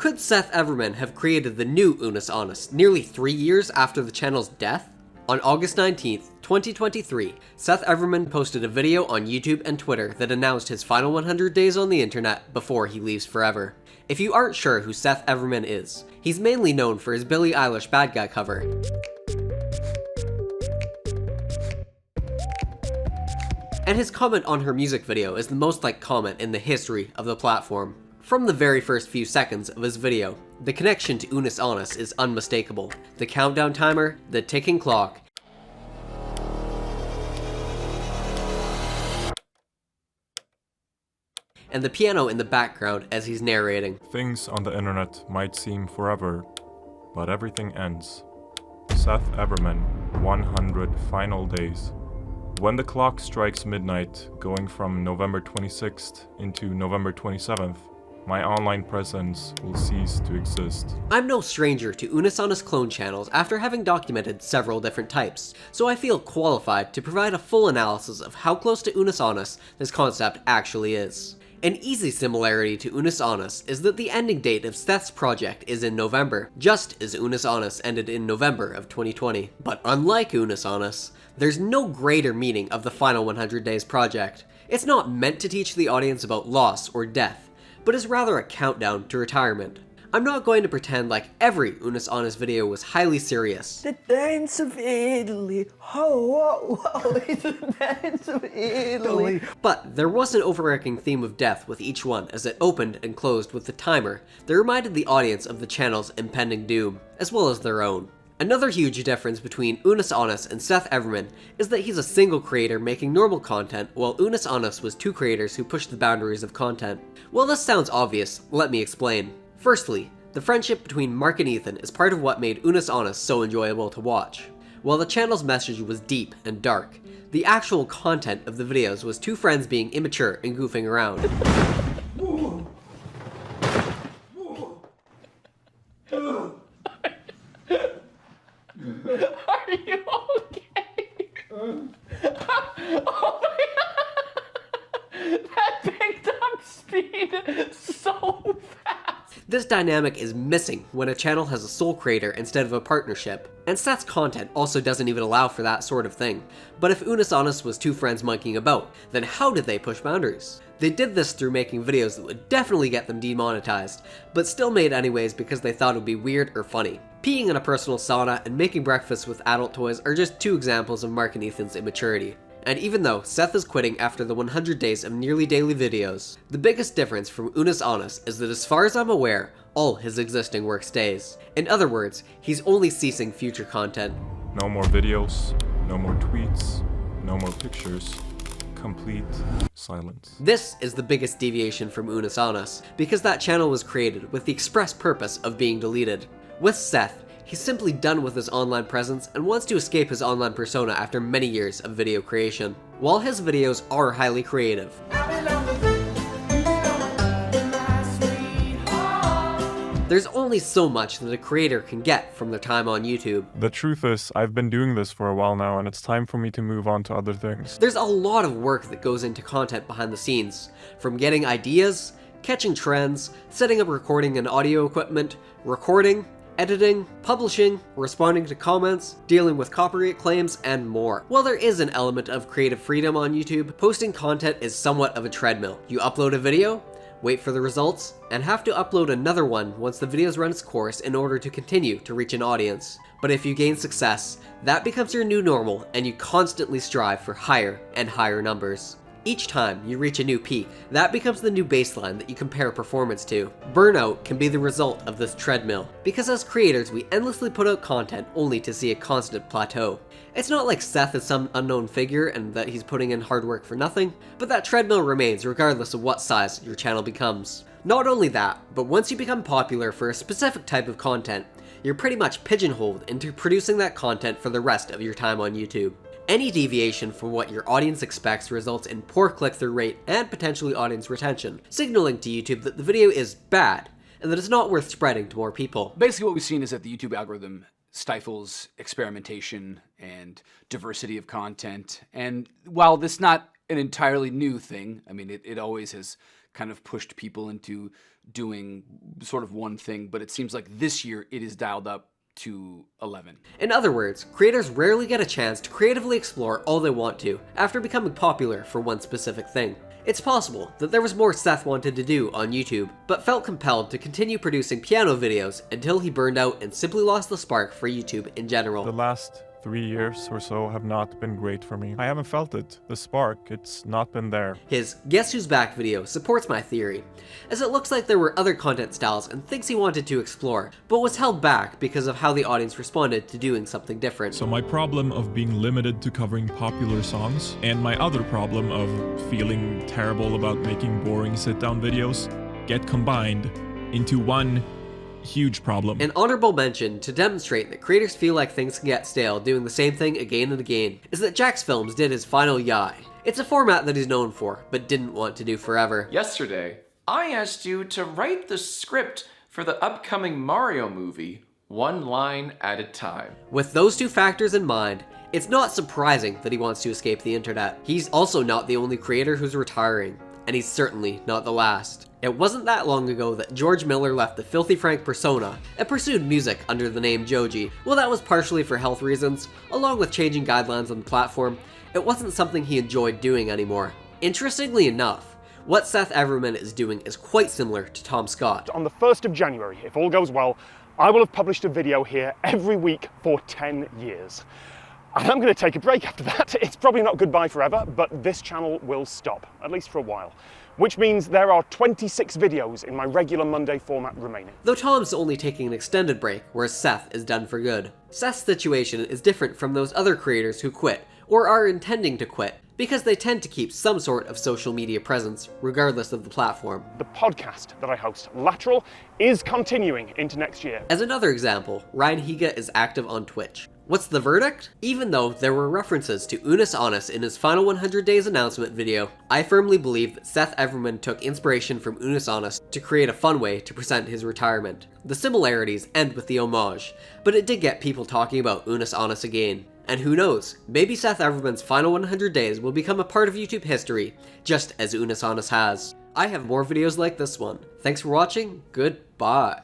Could Seth Everman have created the new Unus Annus nearly 3 years after the channel's death? On August 19th, 2023, Seth Everman posted a video on YouTube and Twitter that announced his final 100 days on the internet before he leaves forever. If you aren't sure who Seth Everman is, he's mainly known for his Billie Eilish Bad Guy cover. And his comment on her music video is the most liked comment in the history of the platform. From the very first few seconds of his video, the connection to Unus Annus is unmistakable. The countdown timer, the ticking clock, and the piano in the background as he's narrating. Things on the internet might seem forever, but everything ends. Seth Everman, 100 final days. When the clock strikes midnight, going from November 26th into November 27th, my online presence will cease to exist. I'm no stranger to Unus Annus clone channels after having documented several different types, so I feel qualified to provide a full analysis of how close to Unus Annus this concept actually is. An easy similarity to Unus Annus is that the ending date of Seth's project is in November, just as Unus Annus ended in November of 2020. But unlike Unus Annus, there's no greater meaning of the final 100 days project. It's not meant to teach the audience about loss or death, but is rather a countdown to retirement. I'm not going to pretend like every Unus Annus video was highly serious. The dance of Italy, oh, it's the dance of Italy. But there was an overarching theme of death with each one as it opened and closed with the timer that reminded the audience of the channel's impending doom, as well as their own. Another huge difference between Unus Annus and Seth Everman is that he's a single creator making normal content, while Unus Annus was two creators who pushed the boundaries of content. While this sounds obvious, let me explain. Firstly, the friendship between Mark and Ethan is part of what made Unus Annus so enjoyable to watch. While the channel's message was deep and dark, the actual content of the videos was two friends being immature and goofing around. Are you okay? Oh my God. That picked up speed so fast. This dynamic is missing when a channel has a sole creator instead of a partnership, and Seth's content also doesn't even allow for that sort of thing. But if Unus Annus was two friends monkeying about, then how did they push boundaries? They did this through making videos that would definitely get them demonetized, but still made anyways because they thought it would be weird or funny. Peeing in a personal sauna and making breakfast with adult toys are just two examples of Mark and Ethan's immaturity. And even though Seth is quitting after the 100 days of nearly daily videos, the biggest difference from Unus Annus is that as far as I'm aware, all his existing work stays. In other words, he's only ceasing future content. No more videos, no more tweets, no more pictures. Complete silence. This is the biggest deviation from Unus Annus, because that channel was created with the express purpose of being deleted. With Seth, he's simply done with his online presence and wants to escape his online persona after many years of video creation. While his videos are highly creative, there's only so much that a creator can get from their time on YouTube. The truth is, I've been doing this for a while now, and it's time for me to move on to other things. There's a lot of work that goes into content behind the scenes, from getting ideas, catching trends, setting up recording and audio equipment, recording, editing, publishing, responding to comments, dealing with copyright claims, and more. While there is an element of creative freedom on YouTube, posting content is somewhat of a treadmill. You upload a video, wait for the results, and have to upload another one once the video's run its course in order to continue to reach an audience. But if you gain success, that becomes your new normal, and you constantly strive for higher and higher numbers. Each time you reach a new peak, that becomes the new baseline that you compare performance to. Burnout can be the result of this treadmill, because as creators we endlessly put out content only to see a constant plateau. It's not like Seth is some unknown figure and that he's putting in hard work for nothing, but that treadmill remains regardless of what size your channel becomes. Not only that, but once you become popular for a specific type of content, you're pretty much pigeonholed into producing that content for the rest of your time on YouTube. Any deviation from what your audience expects results in poor click-through rate and potentially audience retention, signaling to YouTube that the video is bad and that it's not worth spreading to more people. Basically what we've seen is that the YouTube algorithm stifles experimentation and diversity of content. And while this is not an entirely new thing, I mean, it always has kind of pushed people into doing sort of one thing, but it seems like this year it is dialed up to 11. In other words, creators rarely get a chance to creatively explore all they want to after becoming popular for one specific thing. It's possible that there was more Seth wanted to do on YouTube, but felt compelled to continue producing piano videos until he burned out and simply lost the spark for YouTube in general. The last 3 years or so have not been great for me. I haven't felt it. The spark, it's not been there. His Guess Who's Back video supports my theory, as it looks like there were other content styles and things he wanted to explore, but was held back because of how the audience responded to doing something different. So my problem of being limited to covering popular songs, and my other problem of feeling terrible about making boring sit-down videos, get combined into one huge problem. An honorable mention to demonstrate that creators feel like things can get stale doing the same thing again and again is that Jack's Films did his final Yai. It's a format that he's known for, but didn't want to do forever. Yesterday, I asked you to write the script for the upcoming Mario movie, one line at a time. With those two factors in mind, it's not surprising that he wants to escape the internet. He's also not the only creator who's retiring, and he's certainly not the last. It wasn't that long ago that George Miller left the Filthy Frank persona and pursued music under the name Joji. While that was partially for health reasons, along with changing guidelines on the platform, it wasn't something he enjoyed doing anymore. Interestingly enough, what Seth Everman is doing is quite similar to Tom Scott. On the 1st of January, if all goes well, I will have published a video here every week for 10 years. And I'm going to take a break after that. It's probably not goodbye forever, but this channel will stop, at least for a while. Which means there are 26 videos in my regular Monday format remaining. Though Tom's only taking an extended break, whereas Seth is done for good. Seth's situation is different from those other creators who quit, or are intending to quit, because they tend to keep some sort of social media presence, regardless of the platform. The podcast that I host, Lateral, is continuing into next year. As another example, Ryan Higa is active on Twitch. What's the verdict? Even though there were references to Unus Annus in his final 100 days announcement video, I firmly believe that Seth Everman took inspiration from Unus Annus to create a fun way to present his retirement. The similarities end with the homage, but it did get people talking about Unus Annus again. And who knows, maybe Seth Everman's final 100 days will become a part of YouTube history, just as Unus Annus has. I have more videos like this one. Thanks for watching, goodbye.